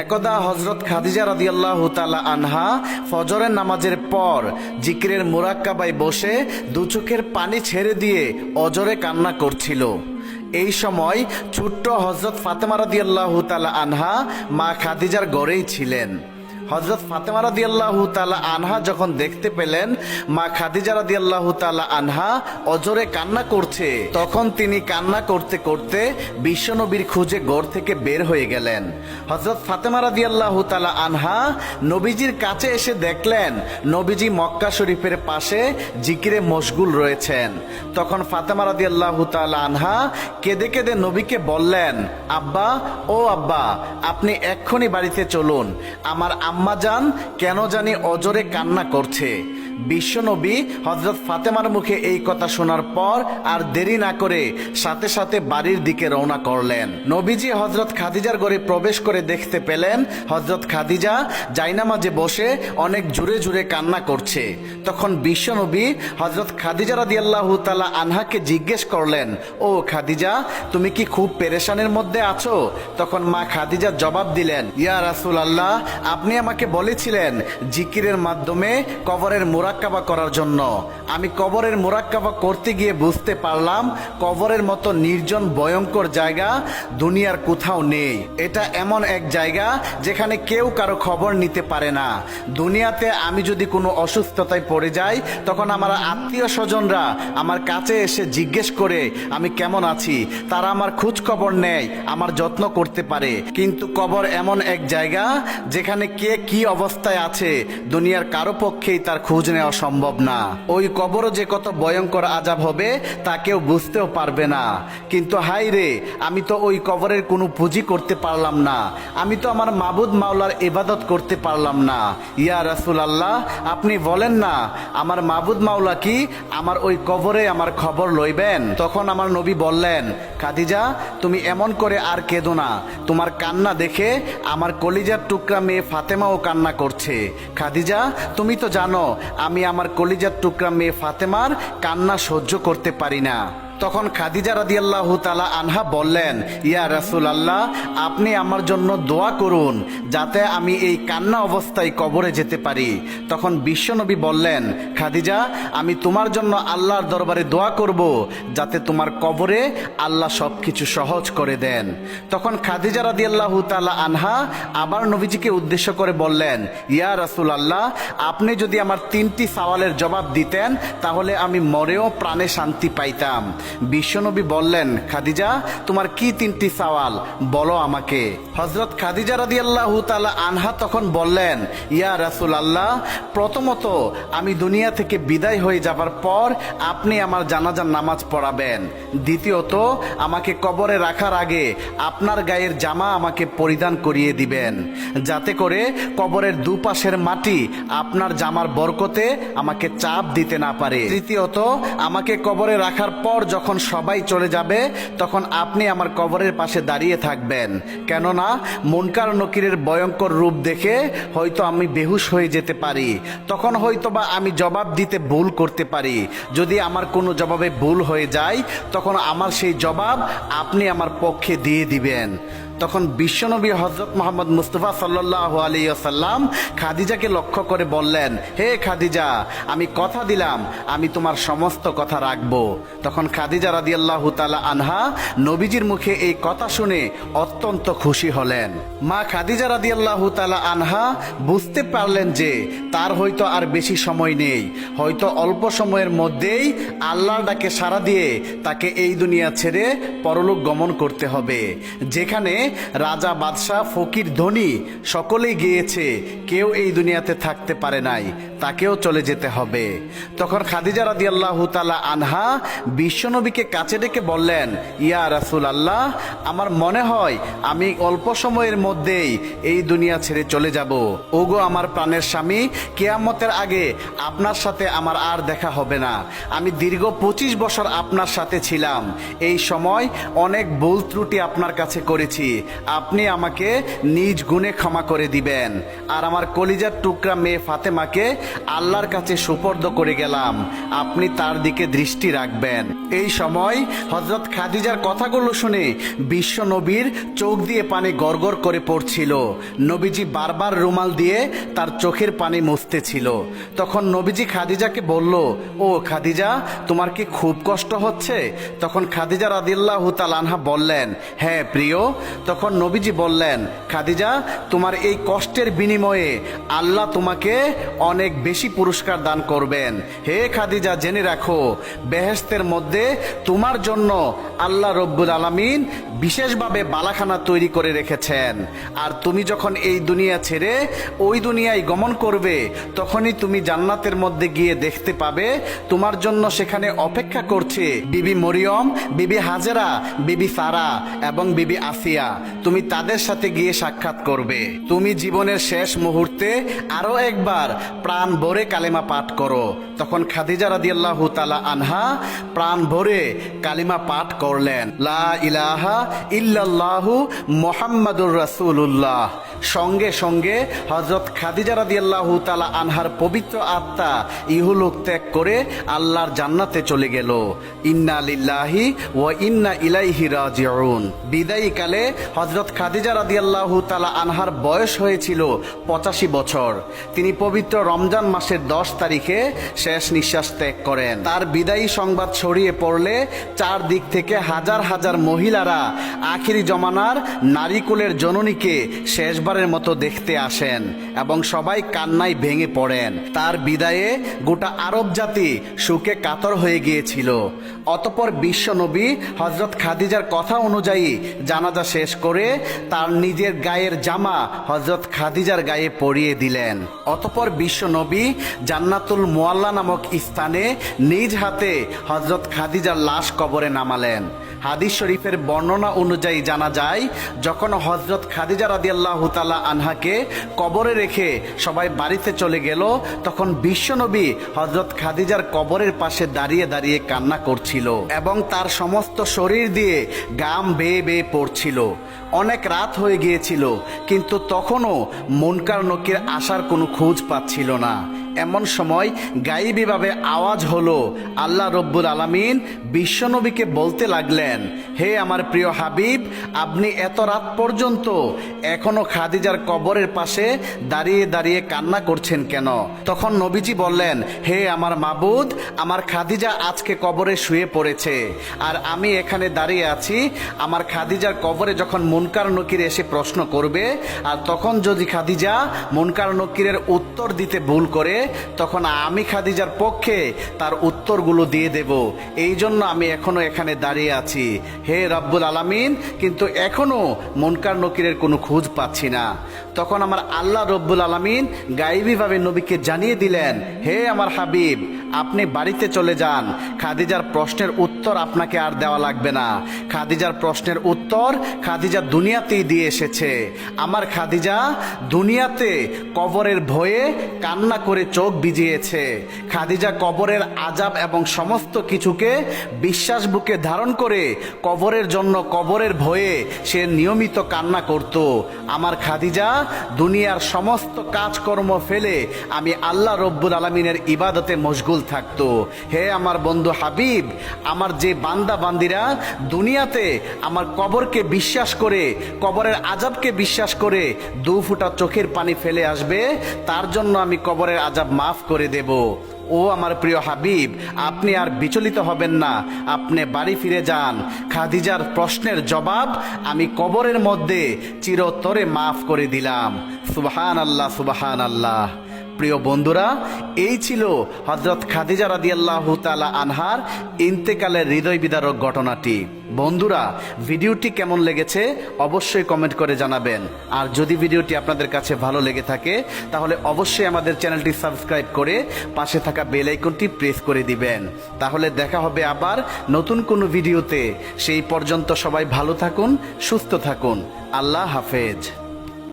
একদা হযরত খাদিজা রাদিয়াল্লাহু তাআলা আনহা ফজরের নামাজের পর জিকিরের মুরাক্কাবায় বসে দু চোখের পানি ছেড়ে দিয়ে অজরে কান্না করছিল। এই সময় ছোট্ট হযরত ফাতেমা রাদিয়াল্লাহু তাআলা আনহা মা খাদিজার ঘরেই ছিলেন। হযরত ফাতেমা রাদিয়াল্লাহু তাআলা আনহা যখন দেখতে পেলেন মা খাদিজা রাদিয়াল্লাহু তাআলা আনহা অজরে কান্না করছে, তখন তিনি কান্না করতে করতে বিশ্বনবীর খুঁজে ঘর থেকে বের হয়ে গেলেন। হযরত ফাতেমা রাদিয়াল্লাহু তাআলা আনহা নবীজির কাছে এসে দেখলেন নবীজি মক্কা শরীফের পাশে জিকিরে মশগুল রয়েছেন। তখন ফাতেমা রাদিয়াল্লাহু তাআলা আনহা কেঁদে কেঁদে নবীকে বললেন, আব্বা, ও আব্বা, আপনি এক্ষুনি বাড়িতে চলুন, আমার আম্মাজান কেন জানি অজরে কান্না করছে। বিশ্বনবী হযরত ফাতেমার মুখে এই কথা শোনার পর আর দেরি না করে সাথে সাথে বাড়ির দিকে রওনা করলেন। নবীজি হযরত খাদিজার ঘরে প্রবেশ করে দেখতে পেলেন হযরত খাদিজা জায়নামাজে বসে অনেক জোরে জোরে কান্না করছে। তখন বিশ্বনবী হযরত খাদিজা রাদিয়াল্লাহু তাআলা আনহাকে জিজ্ঞেস করলেন, ও খাদিজা, তুমি কি খুব পেরেশানির মধ্যে আছো? তখন মা খাদিজা জবাব দিলেন, ইয়া রাসূলুল্লাহ, আপনি আমাকে বলেছিলেন জিকিরের মাধ্যমে কবরের মুরাক্কাবা করার জন্য। আমি কবরের মুরাক্কাবা করতে গিয়ে বুঝতে পারলাম কবরের মতো নির্জন ভয়ঙ্কর জায়গা দুনিয়ার কোথাও নেই। এটা এমন এক জায়গা যেখানে কেউ কারো খবর নিতে পারে না। দুনিয়াতে আমি যদি কোনো অসুস্থতায় পড়ে যাই, তখন আমার আত্মীয় স্বজনরা আমার কাছে এসে জিজ্ঞেস করে আমি কেমন আছি, তারা আমার খোঁজ খবর নেয়, আমার যত্ন করতে পারে। কিন্তু কবর এমন এক জায়গা যেখানে কে কি অবস্থায় আছে দুনিয়ার কারো পক্ষেই তার খোঁজ নেওয়া সম্ভব না। ওই কবরও যে কত ভয়ঙ্কর আযাব হবে তা কেউ বুঝতেও পারবে না। কিন্তু হায় রে, আমি তো ওই কবরের কোনো পুঁজি করতে পারলাম না, আমি তো আমার মাবুদ মাওলার ইবাদত করতে পারলাম না। ইয়া রাসূলুল্লাহ, আপনি বলেন না আমার মাবুদ মাওলা কি আমার ওই কবরে আমার খবর লইবেন? তখন আমার নবী বললেন, খাদিজা, তুমি এমন করে আর কেঁদো না। তোমার কান্না দেখে আমার কলিজার টুকরা মেয়ে ফাতেমাও কান্না করছে। খাদিজা, তুমি তো জানো আমি আমার কলিজার টুকরা মেয়ে ফাতেমার কান্না সহ্য করতে পারি না। তখন খাদিজা রাদিয়াল্লাহু তাআলা আনহা বললেন, ইয়া রাসূলুল্লাহ, আপনি আমার জন্য দোয়া করুন যাতে আমি এই কান্না অবস্থায় কবরে যেতে পারি। তখন বিশ্বনবী বললেন, খাদিজা, আমি তোমার জন্য আল্লাহর দরবারে দোয়া করব যাতে তোমার কবরে আল্লাহ সবকিছু সহজ করে দেন। তখন খাদিজা রাদিয়াল্লাহু তাআলা আনহা আবার নবীজিকে উদ্দেশ্য করে বললেন, ইয়া রাসূলুল্লাহ, আপনি যদি আমার 3টি সওয়ালের জবাব দিতেন তাহলে আমি মরেও প্রাণে শান্তি পাইতাম। বিশ্বনবী বললেন, খাদিজা, তোমার কি 3টি সওয়াল বলো আমাকে। হযরত খাদিজা রাদিয়াল্লাহু তাআলা আনহা তখন বললেন, ইয়া রাসূলুল্লাহ, প্রথমত আমি দুনিয়া থেকে বিদায় হয়ে যাবার পর আপনি আমার জানাজার নামাজ পড়াবেন। দ্বিতীয়ত আমাকে কবরে রাখার আগে আপনার গায়ের জামা আমাকে পরিধান করিয়ে দিবেন, যাতে করে কবরের দুপাশের মাটি আপনার জামার বরকতে আমাকে চাপ দিতে না পারে। তৃতীয়ত আমাকে কবরে রাখার পর যখন সবাই চলে যাবে তখন আপনি আমার কবরের পাশে দাঁড়িয়ে থাকবেন, কেননা মুনকার নকিরের ভয়ঙ্কর রূপ দেখে হয়তো আমি বেহুশ হয়ে যেতে পারি। তখন হয়তোবা আমি জবাব দিতে ভুল করতে পারি। যদি আমার কোনো জবাবে ভুল হয়ে যায় তখন আমার সেই জবাব আপনি আমার পক্ষে দিয়ে দিবেন। তখন বিশ্বনবী হযরত মুহাম্মদ মুস্তাফা সাল্লাল্লাহু আলাইহি ওয়াসাল্লাম খাদিজাকে লক্ষ্য করে বললেন, হে খাদিজা, আমি কথা দিলাম আমি তোমার সমস্ত কথা রাখবো। তখন খাদিজা রাদিয়াল্লাহু তাআলা আনহা নবীজির মুখে এই কথা শুনে অত্যন্ত খুশি হলেন। মা খাদিজা রাদিয়াল্লাহু তাআলা আনহা বুঝতে পারলেন যে তার হয়তো আর বেশি সময় নেই, হয়তো অল্প সময়ের মধ্যেই আল্লাহর ডাকে সাড়া দিয়ে তাকে এই দুনিয়া ছেড়ে পরলোক গমন করতে হবে। যেখানে রাজা, বাদশাহ, ফকির, ধনী সকলেই গিয়েছে, কেউ এই দুনিয়াতে থাকতে পারে নাই, তাকেও চলে যেতে হবে। তখন খাদিজা রাদিয়াল্লাহু তাআলা আনহা বিশ্বনবীকে কাছে ডেকে বললেন, ইয়া রাসূলুল্লাহ, আমার মনে হয় আমি অল্প সময়ের মধ্যেই এই দুনিয়া ছেড়ে চলে যাব। ওগো আমার প্রাণের স্বামী, কিয়ামতের আগে আপনার সাথে আমার আর দেখা হবে না। আমি দীর্ঘ 25 বছর আপনার সাথে ছিলাম। এই সময় অনেক ভুল ত্রুটি আপনার কাছে করেছি, আপনি আমাকে নিজ গুণে ক্ষমা করে দিবেন। আর আমার কলিজার টুকরা মেয়ে ফাতেমাকে আল্লাহর কাছে সুপর্দ করে গেলাম, আপনি তার দিকে দৃষ্টি রাখবেন। এই সময় হযরত খাদিজার কথাগুলো শুনে বিশ্ব নবীর চোখ দিয়ে পানি গড়গড় করে পড়ছিল। নবীজি বারবার রুমাল দিয়ে তার চোখের পানি মুছতেছিল। তখন নবীজি খাদিজাকে বলল, ও খাদিজা, তোমার কি খুব কষ্ট হচ্ছে? তখন খাদিজা রাদিয়াল্লাহু তাআলা আনহা বললেন, হ্যাঁ প্রিয়। তখন নবীজি বললেন, খাদিজা, তোমার এই কষ্টের বিনিময়ে আল্লাহ তোমাকে অনেক বেশি পুরস্কার দান করবেন। হে খাদিজা, জেনে রাখো, বেহেশতের মধ্যে তোমার জন্য আল্লাহ রব্বুল আলামিন বিশেষভাবে বালাখানা তৈরি করে রেখেছেন। আর তুমি যখন এই দুনিয়া ছেড়ে ওই দুনিয়ায় গমন করবে, তখনই তুমি জান্নাতের মধ্যে গিয়ে দেখতে পাবে তোমার জন্য সেখানে অপেক্ষা করছে বিবি মরিয়ম, বিবি হাজেরা, বিবি সারা এবং বিবি আসিয়া। তুমি তাদের সাথে গিয়ে সাক্ষাৎ করবে। তুমি জীবনের শেষ মুহূর্তে আরো একবার প্রাণ ভরে কালেমা পাঠ করো। তখন খাদিজা রাদিয়াল্লাহু তাআলা আনহা প্রাণ ভরে কালিমা পাঠ করলেন, লা ইলাহা ইল্লাল্লাহু মুহাম্মাদুর রাসূলুল্লাহ। সঙ্গে সঙ্গে হযরত খাদিজা রাদিয়াল্লাহু তাআলা আনহার পবিত্র আত্মা ইহলোক ত্যাগ করে আল্লাহর জান্নাতে চলে গেল। ইন্না লিল্লাহি ওয়া ইন্না ইলাইহি রাজিউন। বিদায়ী কালে হযরত খাদিজা রাদিয়াল্লাহু তাআলা আনহার বয়স হয়েছিল 85 বছর। তিনি পবিত্র রমজান মাসের 10 তারিখে শেষ নিঃশ্বাস ত্যাগ করেন। তার বিদায়ী সংবাদ ছড়িয়ে পড়লে চারদিক থেকে হাজার হাজার মহিলারা আখিরি জমানার নারীকুলের জননীকে শেষবারের মতো দেখতে আসেন এবং সবাই কান্নায় ভেঙে পড়েন। তার বিদায়ে গোটা আরব জাতি শোকে কাতর হয়ে গিয়েছিল। অতঃপর বিশ্ব নবী হযরত খাদিজার কথা অনুযায়ী জানাজা শেষ করে তার নিজের গায়ের জামা হযরত খাদিজার গায়ে পরিয়ে দিলেন। অতঃপর বিশ্ব নবী জান্নাতুল মুআল্লা নামক স্থানে নিজ হাতে হযরত খাদিজার লাশ কবরে নামালেন। হাদিস শরীফের বর্ণনা অনুযায়ী জানা যায়, যখন হযরত খাদিজা রাদিয়াল্লাহু তাআলা আনহাকে কবরে রেখে সবাই বাড়িতে চলে গেল, তখন বিশ্বনবী হযরত খাদিজার কবরের পাশে দাঁড়িয়ে দাঁড়িয়ে কান্না করছিল এবং তার সমস্ত শরীর দিয়ে গাম বেয়ে বেয়ে পড়ছিল। অনেক রাত হয়ে গিয়েছিল, কিন্তু তখনও মুনকার নকির আসার কোনো খোঁজ পাচ্ছিল না। এমন সময় গায়েবীভাবে আওয়াজ হলো। আল্লাহ রব্বুল আলামিন বিশ্বনবীকে বলতে লাগলেন, হে আমার প্রিয় হাবিব, আপনি এত রাত পর্যন্ত এখনো খাদিজার কবরের পাশে দাঁড়িয়ে দাঁড়িয়ে কান্না করছেন কেন? তখন নবীজি বললেন, হে আমার মাবুদ, আমার খাদিজা আজকে কবরে শুয়ে পড়েছে আর আমি এখানে দাঁড়িয়ে আছি। আমার খাদিজার কবরে যখন মুনকার নকির এসে প্রশ্ন করবে, আর তখন যদি খাদিজা মুনকার নকিরের উত্তর দিতে ভুল করে, তখন আমি খাদিজার পক্ষে তার উত্তরগুলো দিয়ে দেব। এই জন্য আমি এখনো এখানে দাঁড়িয়ে আছি। হে রব্বুল আলামিন, কিন্তু এখনো মুনকার নকিরের কোনো খোঁজ পাচ্ছি না। তখন আমার আল্লাহ রব্বুল আলামিন গায়েবীভাবে নবীকে জানিয়ে দিলেন, হে আমার হাবিব, আপনি বাড়িতে চলে যান। খাদিজার প্রশ্নের উত্তর আপনাকে আর দেওয়া লাগবে না। খাদিজার প্রশ্নের উত্তর খাদিজা দুনিয়াতেই দিয়ে এসেছে। আমার খাদিজা দুনিয়াতে কবরের ভয়ে কান্না করে চোখ ভিজিয়েছে। খাদিজা কবরের আযাব এবং সমস্ত কিছুকে বিশ্বাস বুকে ধারণ করে কবরের জন্য, কবরের ভয়ে সে নিয়মিত কান্না করত। আমার খাদিজা দুনিয়ার সমস্ত কাজকর্ম ফেলে আমি আল্লাহ রব্বুল আলামিনের ইবাদতে মশগুল থাকতো। হে আমার বন্ধু হাবিব, আমার যে বান্দা বান্দিরা দুনিয়াতে আমার কবরকে বিশ্বাস করে, কবরের আযাবকে বিশ্বাস করে 2 ফোঁটা চোখের পানি ফেলে আসবে, তার জন্য আমি কবরের আযাব মাফ করে দেব। ও আমার প্রিয় হাবিব, আপনি আর বিচলিত হবেন না, আপনি বাড়ি ফিরে যান। খাদিজার প্রশ্নের জবাব আমি কবরের মধ্যে চিরতরে মাফ করে দিলাম। সুবহানাল্লাহ, সুবহানাল্লাহ। প্রিয় বন্ধুরা, এই ছিল হযরত খাদিজা রাদিয়াল্লাহু তাআলা আনহার ইন্তেকালের হৃদয় বিদারক ঘটনাটি। বন্ধুরা, ভিডিওটি কেমন লেগেছে অবশ্যই কমেন্ট করে জানাবেন। আর যদি ভিডিওটি আপনাদের কাছে ভালো লেগে থাকে, তাহলে অবশ্যই আমাদের চ্যানেলটি সাবস্ক্রাইব করে পাশে থাকা বেল আইকনটি প্রেস করে দিবেন। তাহলে দেখা হবে আবার নতুন কোনো ভিডিওতে। সেই পর্যন্ত সবাই ভালো থাকুন, সুস্থ থাকুন। আল্লাহ হাফেজ।